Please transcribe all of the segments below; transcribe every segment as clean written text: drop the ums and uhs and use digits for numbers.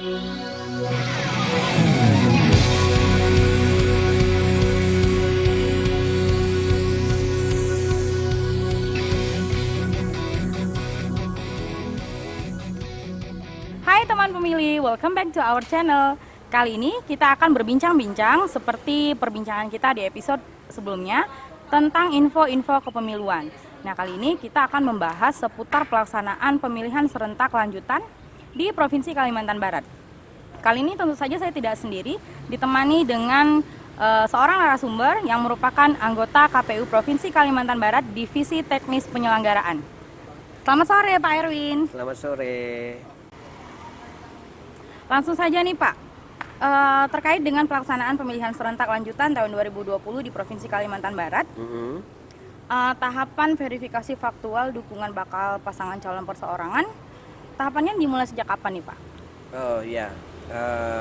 Hai teman pemilih, welcome back to our channel. Kali ini kita akan berbincang-bincang seperti perbincangan kita di episode sebelumnya tentang info-info kepemiluan. Nah, kali ini kita akan membahas seputar pelaksanaan pemilihan serentak lanjutan di Provinsi Kalimantan Barat. Kali ini tentu saja saya tidak sendiri, ditemani dengan seorang narasumber yang merupakan anggota KPU Provinsi Kalimantan Barat Divisi Teknis Penyelenggaraan. Selamat sore Pak Erwin. Selamat sore. Langsung saja nih Pak, terkait dengan pelaksanaan pemilihan serentak lanjutan tahun 2020 di Provinsi Kalimantan Barat, tahapan verifikasi faktual dukungan bakal pasangan calon perseorangan, tahapannya dimulai sejak kapan nih Pak? Oh ya,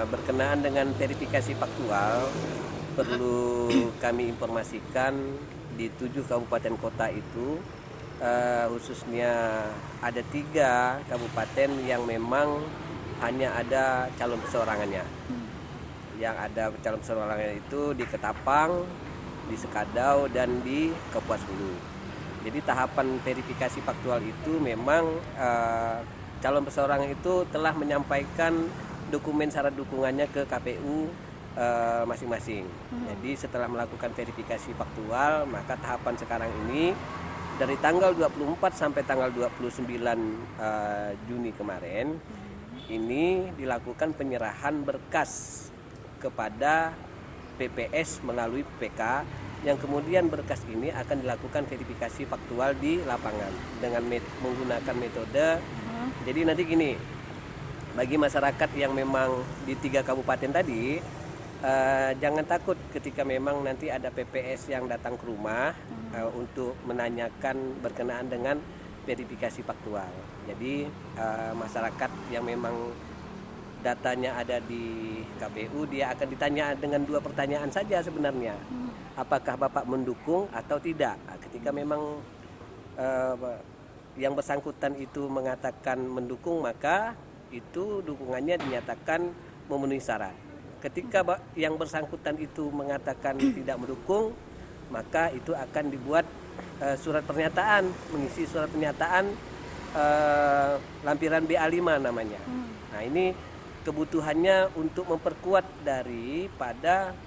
berkenaan dengan verifikasi faktual, perlu kami informasikan di 7 kabupaten kota itu, khususnya ada 3 kabupaten yang memang hanya ada calon perseorangannya. Yang ada calon perseorangannya itu di Ketapang, di Sekadau, dan di Kapuas Hulu. Jadi tahapan verifikasi faktual itu memang calon perseorangan itu telah menyampaikan dokumen syarat dukungannya ke KPU masing-masing. Jadi setelah melakukan verifikasi faktual, maka tahapan sekarang ini dari tanggal 24 sampai tanggal 29 Juni kemarin ini dilakukan penyerahan berkas kepada PPS melalui PPK, yang kemudian berkas ini akan dilakukan verifikasi faktual di lapangan dengan menggunakan metode. Jadi nanti gini, bagi masyarakat yang memang di 3 kabupaten tadi, jangan takut ketika memang nanti ada PPS yang datang ke rumah untuk menanyakan berkenaan dengan verifikasi faktual. Jadi masyarakat yang memang datanya ada di KPU, dia akan ditanya dengan 2 pertanyaan saja sebenarnya. Apakah Bapak mendukung atau tidak? Ketika memang yang bersangkutan itu mengatakan mendukung, maka itu dukungannya dinyatakan memenuhi syarat. Ketika yang bersangkutan itu mengatakan tidak mendukung, maka itu akan dibuat surat pernyataan, mengisi surat pernyataan lampiran BA5 namanya. Nah, ini kebutuhannya untuk memperkuat daripada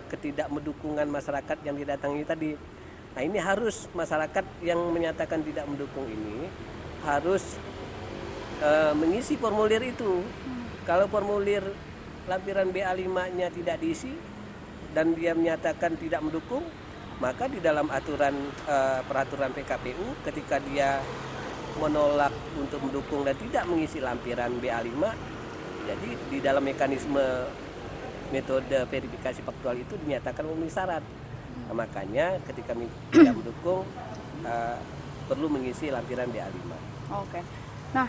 ketidakmendukungan masyarakat yang didatangi tadi. Nah, ini harus masyarakat yang menyatakan tidak mendukung ini harus mengisi formulir itu. Kalau formulir lampiran BA5-nya tidak diisi dan dia menyatakan tidak mendukung, maka di dalam aturan peraturan PKPU, ketika dia menolak untuk mendukung dan tidak mengisi lampiran BA5, jadi di dalam mekanisme metode verifikasi faktual itu dinyatakan memenuhi syarat. Nah, makanya ketika tidak mendukung perlu mengisi lampiran BA5. Oke. Nah,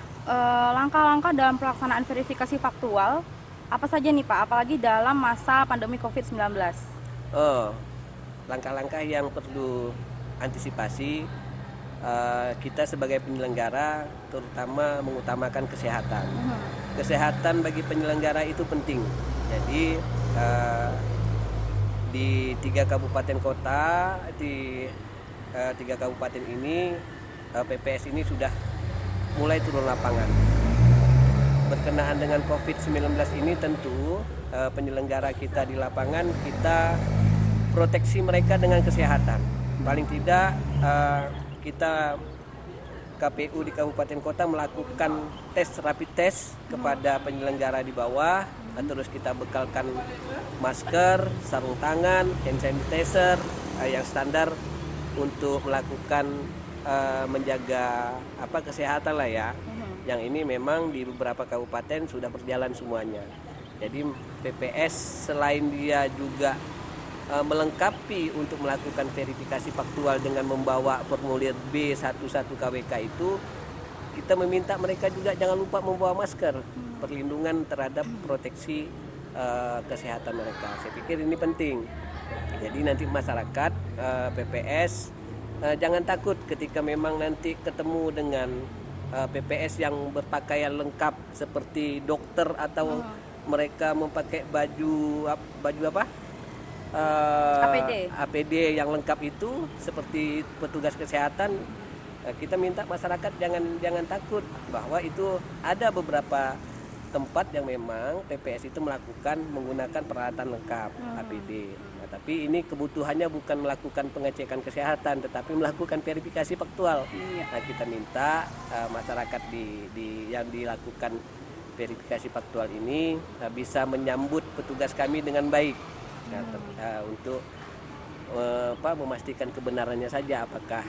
langkah-langkah dalam pelaksanaan verifikasi faktual apa saja nih Pak, apalagi dalam masa pandemi COVID-19? Langkah-langkah yang perlu antisipasi, kita sebagai penyelenggara terutama mengutamakan kesehatan. Kesehatan bagi penyelenggara itu penting. Jadi di 3 kabupaten kota, di 3 kabupaten ini PPS ini sudah mulai turun lapangan. Berkenaan dengan COVID-19 ini tentu penyelenggara kita di lapangan, kita proteksi mereka dengan kesehatan. Paling tidak kita KPU di kabupaten kota melakukan rapid test kepada penyelenggara di bawah. Terus kita bekalkan masker, sarung tangan, hand sanitizer yang standar untuk melakukan menjaga kesehatan lah ya. Yang ini memang di beberapa kabupaten sudah berjalan semuanya. Jadi PPS selain dia juga melengkapi untuk melakukan verifikasi faktual dengan membawa formulir B11 KWK itu, kita meminta mereka juga jangan lupa membawa masker, perlindungan terhadap proteksi kesehatan mereka. Saya pikir ini penting. Jadi nanti masyarakat PPS jangan takut ketika memang nanti ketemu dengan PPS yang berpakaian lengkap seperti dokter atau mereka memakai baju apa? APD yang lengkap itu seperti petugas kesehatan. Kita minta masyarakat jangan takut bahwa itu ada beberapa tempat yang memang PPS itu menggunakan peralatan lengkap APD. Nah, tapi ini kebutuhannya bukan melakukan pengecekan kesehatan, tetapi melakukan verifikasi faktual. Nah, kita minta masyarakat yang dilakukan verifikasi faktual ini bisa menyambut petugas kami dengan baik. Untuk memastikan kebenarannya saja, apakah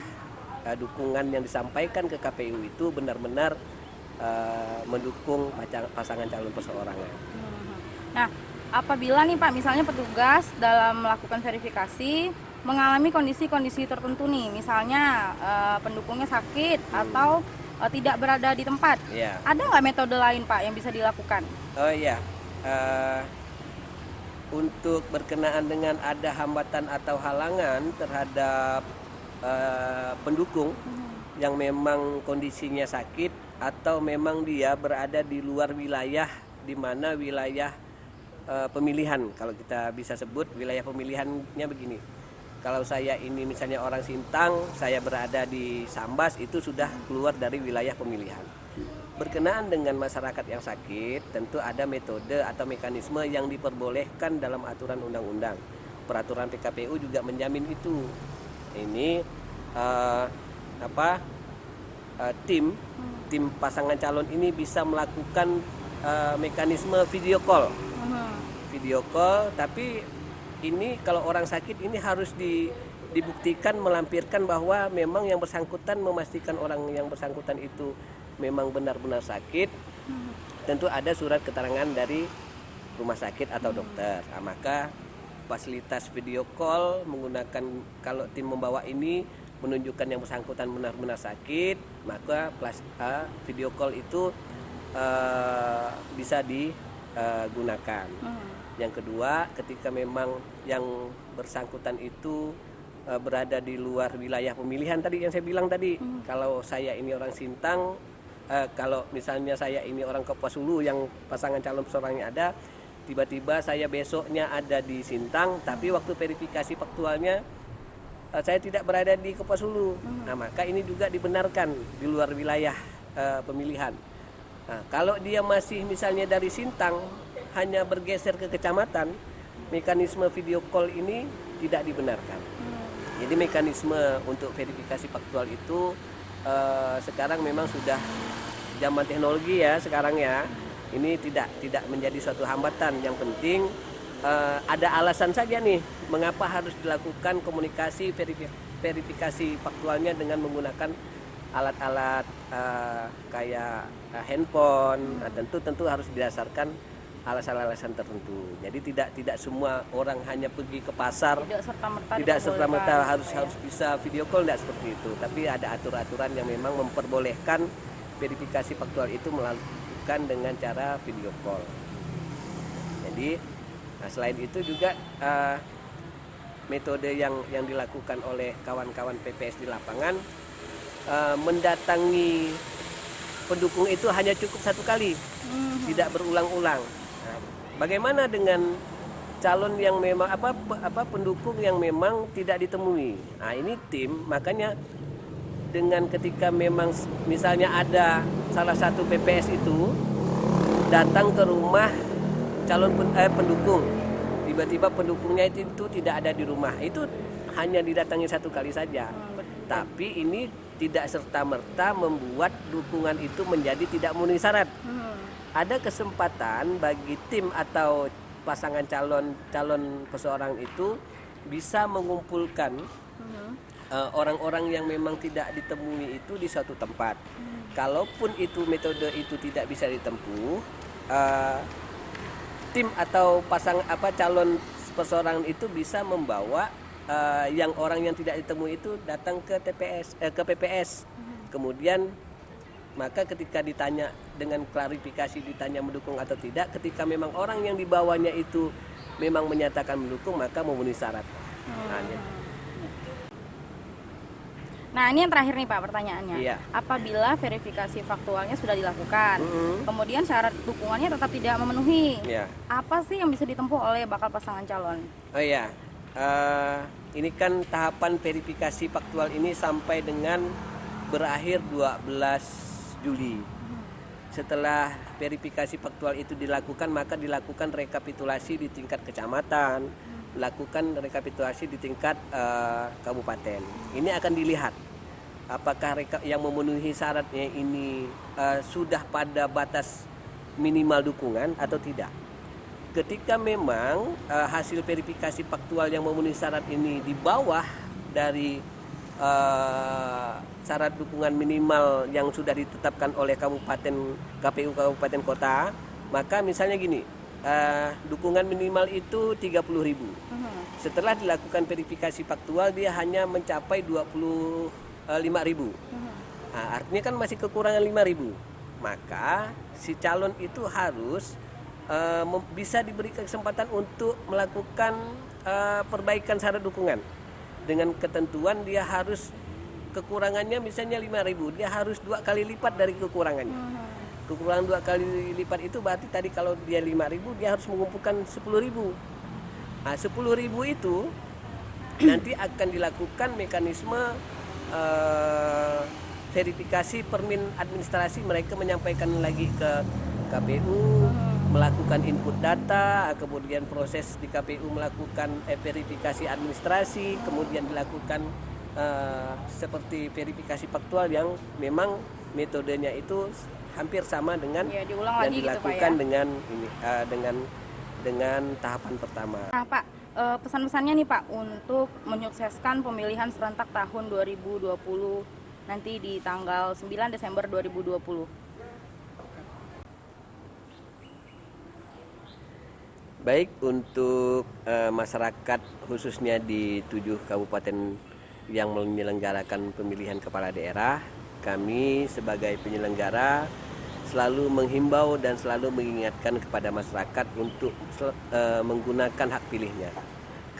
dukungan yang disampaikan ke KPU itu benar-benar mendukung pasangan calon perseorangan. Nah, apabila nih Pak, misalnya petugas dalam melakukan verifikasi mengalami kondisi-kondisi tertentu nih, misalnya pendukungnya sakit atau tidak berada di tempat, ada nggak metode lain Pak yang bisa dilakukan? Oh iya, untuk berkenaan dengan ada hambatan atau halangan terhadap pendukung yang memang kondisinya sakit atau memang dia berada di luar wilayah, di mana wilayah pemilihan, kalau kita bisa sebut wilayah pemilihannya begini. Kalau saya ini misalnya orang Sintang, saya berada di Sambas, itu sudah keluar dari wilayah pemilihan. Berkenaan dengan masyarakat yang sakit, tentu ada metode atau mekanisme yang diperbolehkan dalam aturan undang-undang. Peraturan PKPU juga menjamin itu. Ini tim pasangan calon ini bisa melakukan mekanisme video call. Video call, tapi ini kalau orang sakit ini harus dibuktikan, melampirkan bahwa memang yang bersangkutan, memastikan orang yang bersangkutan itu memang benar-benar sakit. Tentu ada surat keterangan dari rumah sakit atau dokter. Nah, maka fasilitas video call menggunakan, kalau tim membawa ini menunjukkan yang bersangkutan benar-benar sakit, maka video call itu bisa digunakan. Yang kedua, ketika memang yang bersangkutan itu berada di luar wilayah pemilihan tadi yang saya bilang tadi, kalau saya ini orang Sintang, kalau misalnya saya ini orang Kapuasulu yang pasangan calon perseorangannya ada, tiba-tiba saya besoknya ada di Sintang, tapi waktu verifikasi faktualnya saya tidak berada di Kapuasulu. Nah, maka ini juga dibenarkan di luar wilayah pemilihan. Nah, kalau dia masih misalnya dari Sintang hanya bergeser ke kecamatan, mekanisme video call ini tidak dibenarkan. Jadi mekanisme untuk verifikasi faktual itu sekarang memang sudah zaman teknologi ya sekarang ya. Ini tidak menjadi suatu hambatan. Yang penting ada alasan saja nih mengapa harus dilakukan komunikasi verifikasi faktualnya dengan menggunakan alat-alat kayak handphone. Nah, tentu harus didasarkan alasan-alasan tertentu. Jadi tidak semua orang hanya pergi ke pasar, tidak serta-merta harus bisa video call, tidak seperti itu. Tapi ada aturan-aturan yang memang memperbolehkan verifikasi faktual itu melakukan dengan cara video call. Jadi selain itu juga metode yang dilakukan oleh kawan-kawan PPS di lapangan, mendatangi pendukung itu hanya cukup satu kali, tidak berulang-ulang. Nah, bagaimana dengan calon yang memang pendukung yang memang tidak ditemui? Nah, ini tim, makanya dengan ketika memang misalnya ada salah satu PPS itu datang ke rumah calon pendukung, tiba-tiba pendukungnya itu tidak ada di rumah, itu hanya didatangi satu kali saja. Tapi ini tidak serta-merta membuat dukungan itu menjadi tidak memenuhi syarat. Ada kesempatan bagi tim atau pasangan calon perseorangan itu bisa mengumpulkan orang-orang yang memang tidak ditemui itu di suatu tempat. Kalaupun itu metode itu tidak bisa ditempuh, tim atau calon perseorangan itu bisa membawa orang yang tidak ditemui itu datang ke PPS. Kemudian maka ketika ditanya dengan klarifikasi, ditanya mendukung atau tidak, ketika memang orang yang dibawanya itu memang menyatakan mendukung, maka memenuhi syarat. Nah, ini yang terakhir nih Pak pertanyaannya. Iya. Apabila verifikasi faktualnya sudah dilakukan, Mm-mm. kemudian syarat dukungannya tetap tidak memenuhi, Iya. apa sih yang bisa ditempuh oleh bakal pasangan calon? Oh iya, ini kan tahapan verifikasi faktual ini sampai dengan berakhir 12 Juli. Setelah verifikasi faktual itu dilakukan, maka dilakukan rekapitulasi di tingkat kecamatan, lakukan rekapitulasi di tingkat kabupaten. Ini akan dilihat apakah yang memenuhi syaratnya ini sudah pada batas minimal dukungan atau tidak. Ketika memang hasil verifikasi faktual yang memenuhi syarat ini di bawah dari syarat dukungan minimal yang sudah ditetapkan oleh KPU Kabupaten Kota, maka misalnya gini, dukungan minimal itu 30.000. Setelah dilakukan verifikasi faktual dia hanya mencapai 25.000. Nah, artinya kan masih kekurangan 5.000. Maka si calon itu harus bisa diberi kesempatan untuk melakukan perbaikan syarat dukungan dengan ketentuan dia harus kekurangannya misalnya 5.000, dia harus 2 kali lipat dari kekurangannya. Kekurangan 2 kali lipat itu berarti tadi kalau dia 5.000 dia harus mengumpulkan 10.000. Nah, 10.000 itu nanti akan dilakukan mekanisme verifikasi permin administrasi, mereka menyampaikan lagi ke KPU, melakukan input data, kemudian proses di KPU melakukan verifikasi administrasi, kemudian dilakukan seperti verifikasi faktual yang memang metodenya itu hampir sama dengan diulang yang lagi dilakukan gitu, Pak, ya? dengan tahapan pertama. Nah Pak, pesan-pesannya nih Pak untuk menyukseskan pemilihan serentak tahun 2020 nanti di tanggal 9 Desember 2020. Baik, untuk masyarakat khususnya di 7 kabupaten yang menyelenggarakan pemilihan kepala daerah, kami sebagai penyelenggara selalu menghimbau dan selalu mengingatkan kepada masyarakat untuk menggunakan hak pilihnya.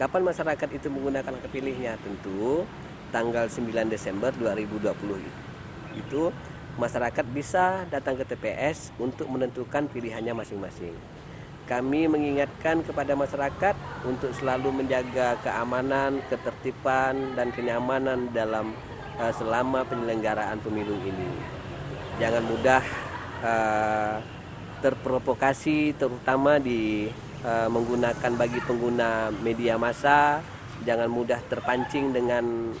Kapan masyarakat itu menggunakan hak pilihnya? Tentu tanggal 9 Desember 2020 itu masyarakat bisa datang ke TPS untuk menentukan pilihannya masing-masing. Kami mengingatkan kepada masyarakat untuk selalu menjaga keamanan, ketertiban, dan kenyamanan dalam selama penyelenggaraan pemilu ini. Jangan mudah terprovokasi, terutama menggunakan bagi pengguna media massa. Jangan mudah terpancing dengan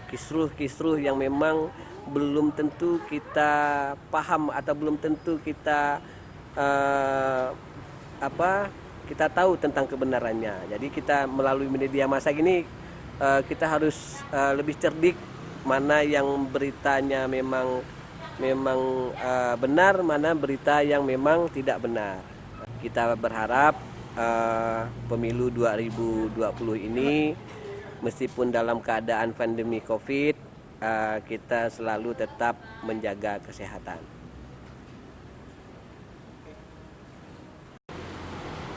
kisruh-kisruh yang memang belum tentu kita paham atau belum tentu kita kita tahu tentang kebenarannya. Jadi kita melalui media massa gini kita harus lebih cerdik mana yang beritanya memang benar, mana berita yang memang tidak benar. Kita berharap pemilu 2020 ini meskipun dalam keadaan pandemi Covid, kita selalu tetap menjaga kesehatan.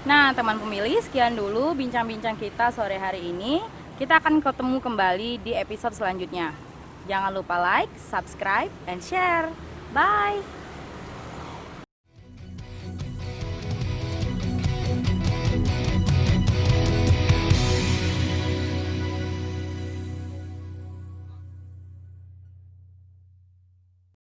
Nah, teman pemilih, sekian dulu bincang-bincang kita sore hari ini. Kita akan ketemu kembali di episode selanjutnya. Jangan lupa like, subscribe, and share. Bye!